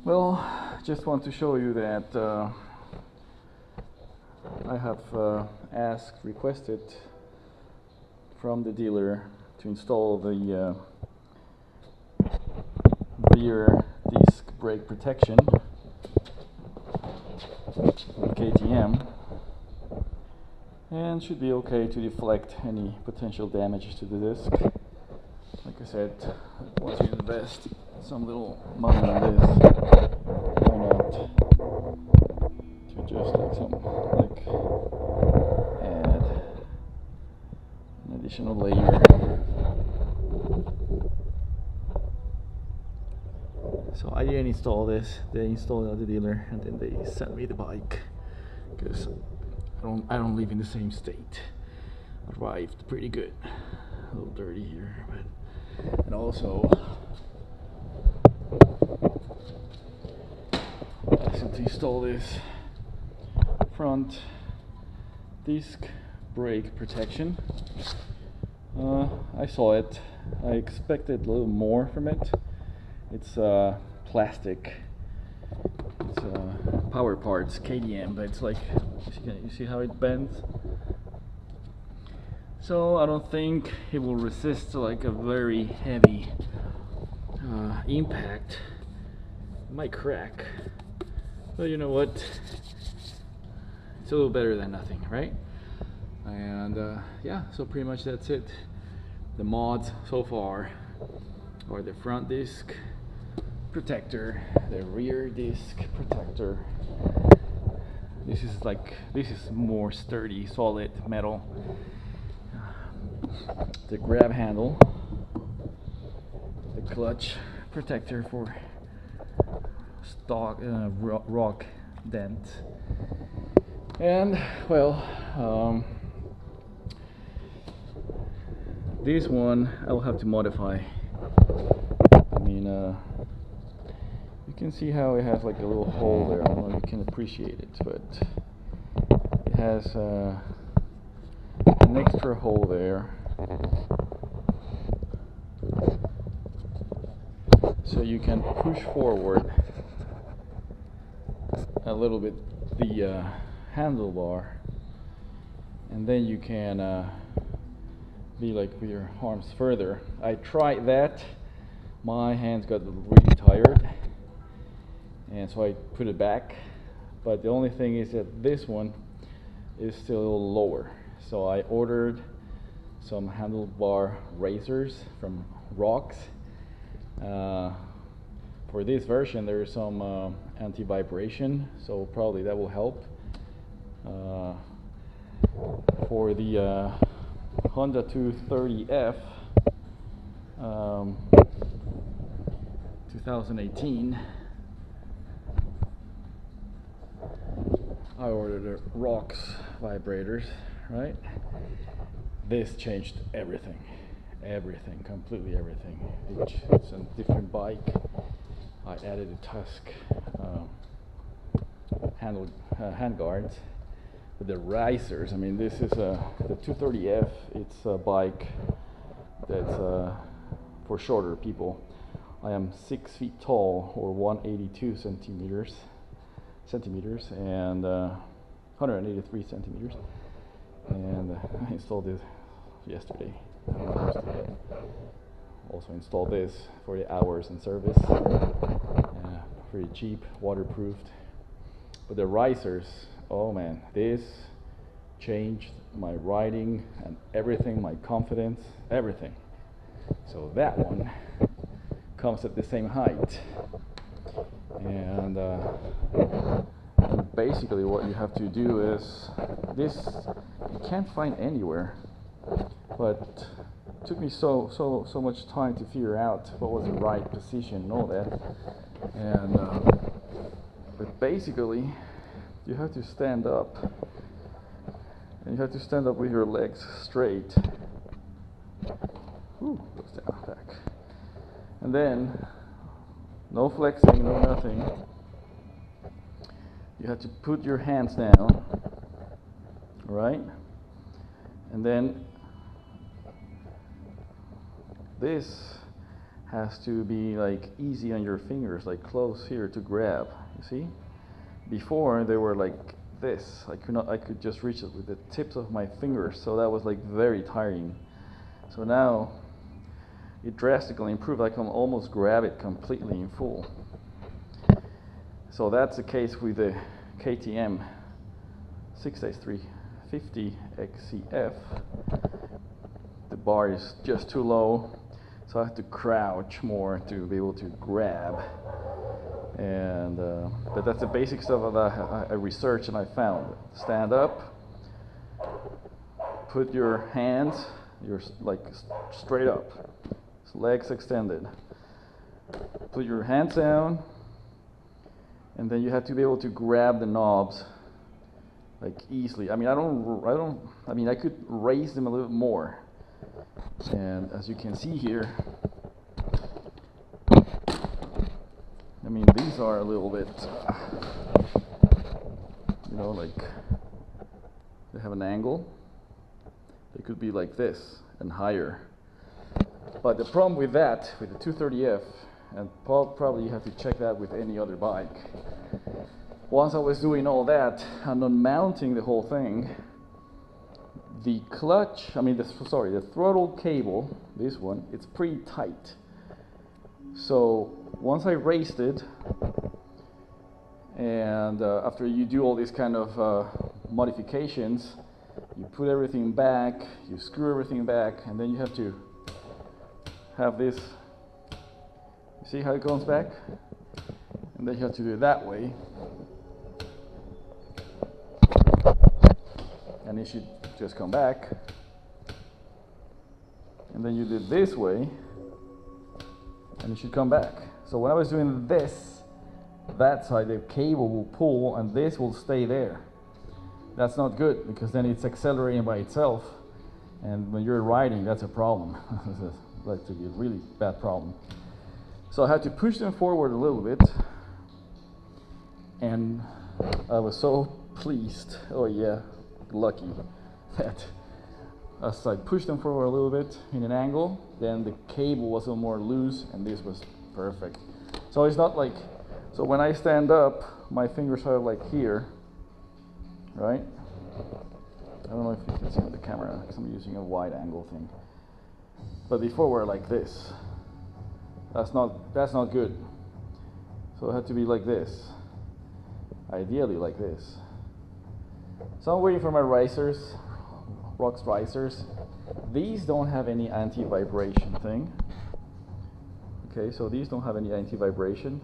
Well, just want to show you that I have requested from the dealer to install the rear disc brake protection with KTM, and should be okay to deflect any potential damage to the disc. Like I said, once you invest some little money on this, why not to just add an additional layer. So I didn't install this, they installed it at the dealer and then they sent me the bike because I don't live in the same state. Arrived pretty good, a little dirty here, but and also to install this front disc brake protection. I saw it. I expected a little more from it. It's plastic. It's power parts, KTM, but it's like, you see how it bends? So I don't think it will resist like a very heavy impact. It might crack, but you know what? It's a little better than nothing, right? And yeah, so pretty much that's it. The mods so far are the front disc protector, the rear disc protector. This is more sturdy, solid metal. The grab handle, the clutch protector for stock rock dent, and well, this one I'll have to modify. I mean, you can see how it has like a little hole there. I don't know if you can appreciate it, but it has an extra hole there, so you can push forward a little bit the handlebar, and then you can be like with your arms further. I tried that, my hands got really tired, and so I put it back, but the only thing is that this one is still a little lower. So I ordered some handlebar razors from Rox. For this version there is some anti-vibration, so probably that will help. For the Honda CRF 2018, I ordered a Rox vibrators, right? This changed everything, completely everything. It's a different bike. I added a Tusk hand guards with the risers. I mean, this is the 230F. It's a bike that's for shorter people. I am 6 feet tall, or 182 centimeters, and 183 centimeters. And I installed it yesterday. Also installed this for the hours in service. Pretty cheap, waterproofed. But the risers, oh man, this changed my riding and everything, my confidence, everything. So that one comes at the same height, and basically what you have to do is this you can't find anywhere, but it took me so much time to figure out what was the right position and all that. And but basically you have to stand up, and you have to stand up with your legs straight. Ooh, goes down back, and then no flexing, no nothing. You have to put your hands down, right? And then this has to be like easy on your fingers, like close here to grab. You see? Before they were like this. I could just reach it with the tips of my fingers, so that was like very tiring. So now it drastically improved. I can almost grab it completely in full. So that's the case with the KTM 350 EXC F. The bar is just too low, so I have to crouch more to be able to grab. And but that's the basic stuff that I researched and I found. Stand up, put your hands, like straight up, legs extended. Put your hands down, and then you have to be able to grab the knobs like easily. I mean, I could raise them a little bit more. And as you can see here, I mean, these are a little bit, you know, like they have an angle. They could be like this and higher. But the problem with that, with the 230F, and probably you have to check that with any other bike. Once I was doing all that and on mounting the whole thing, the clutch, the throttle cable, this one, it's pretty tight. So once I raised it, and after you do all these kind of modifications, you put everything back, you screw everything back, and then you have to have this. You see how it goes back? And then you have to do it that way. And it should just come back. And then you do it this way, and it should come back. So when I was doing this, that side, the cable will pull and this will stay there. That's not good, because then it's accelerating by itself, and when you're riding, that's a problem. That's a really bad problem. So I had to push them forward a little bit, and I was so pleased, oh yeah, lucky, that as I pushed them forward a little bit in an angle, then the cable was a little more loose, and this was perfect. So it's not like, so when I stand up, my fingers are like here, right? I don't know if you can see on the camera, because I'm using a wide angle thing. But before we're like this. That's not good. So it had to be like this. Ideally like this. So I'm waiting for my risers, Rox risers. These don't have any anti-vibration thing. Okay, so these don't have any anti-vibration.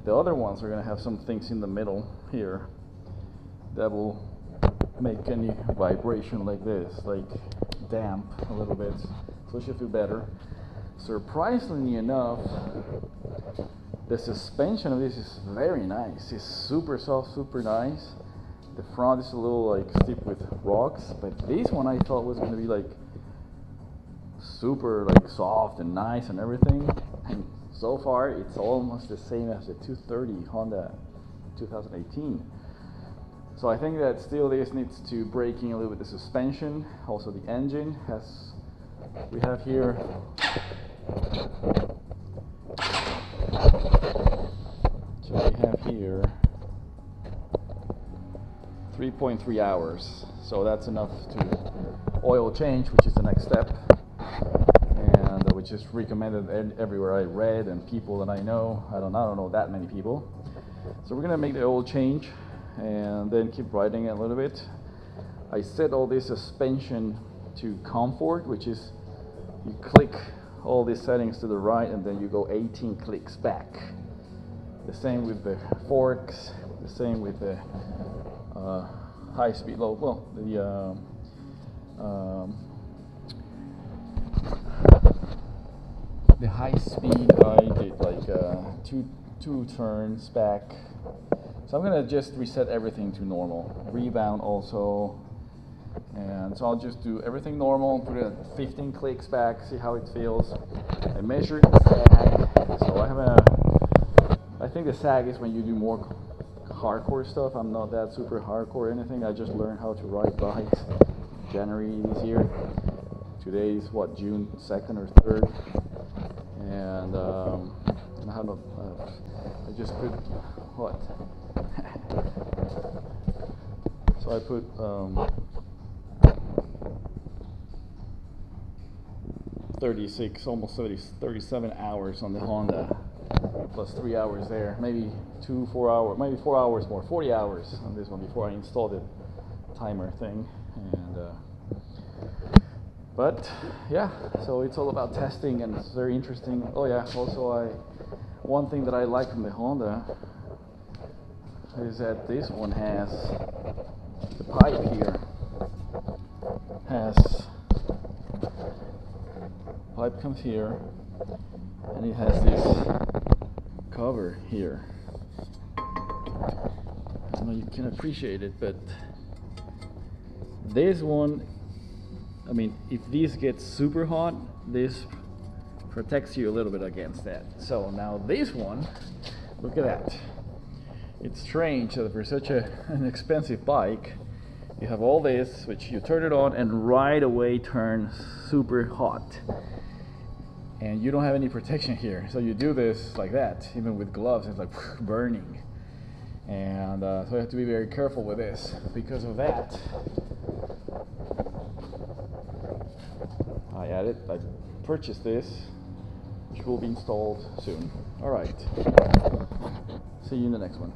The other ones are going to have some things in the middle here that will make any vibration like this, like damp a little bit, so it should feel better. Surprisingly enough, the suspension of this is very nice. It's super soft, super nice. The front is a little like stiff with rocks, but this one I thought was going to be like super like soft and nice and everything. And so far, it's almost the same as the 230 Honda 2018. So I think that still this needs to break in a little bit the suspension. Also the engine has, we have here, so we have here 3.3 hours. So that's enough to oil change, which is the next step. And which is recommended everywhere I read and people that I know. I don't know that many people. So we're gonna make the oil change and then keep riding it a little bit. I set all this suspension to comfort, which is you click all these settings to the right and then you go 18 clicks back. The same with the forks, the same with the high speed, low, well, the high speed I did like two turns back. So I'm gonna just reset everything to normal. Rebound also. And so I'll just do everything normal, put it at 15 clicks back, see how it feels. I measured the sag. So I think the sag is when you do more hardcore stuff. I'm not that super hardcore or anything. I just learned how to ride bikes January this year. Today is what, June 2nd or 3rd. and I have no, I just put what? So I put 36, almost 37 hours on the Honda, plus 3 hours there, maybe 4 hours, maybe 4 hours more, 40 hours on this one before I installed the timer thing. And but yeah, so it's all about testing, and it's very interesting. Oh yeah, also one thing that I like from the Honda is that this one has the pipe here, pipe comes here, and it has this cover here. I don't know you can appreciate it, but this one, I mean, if this gets super hot, this protects you a little bit against that. So now this one, look at that. It's strange that for such an expensive bike, you have all this, which you turn it on and right away turns super hot. And you don't have any protection here. So you do this like that, even with gloves, it's like burning. And so you have to be very careful with this because of that. I purchased this, which will be installed soon. All right. See you in the next one.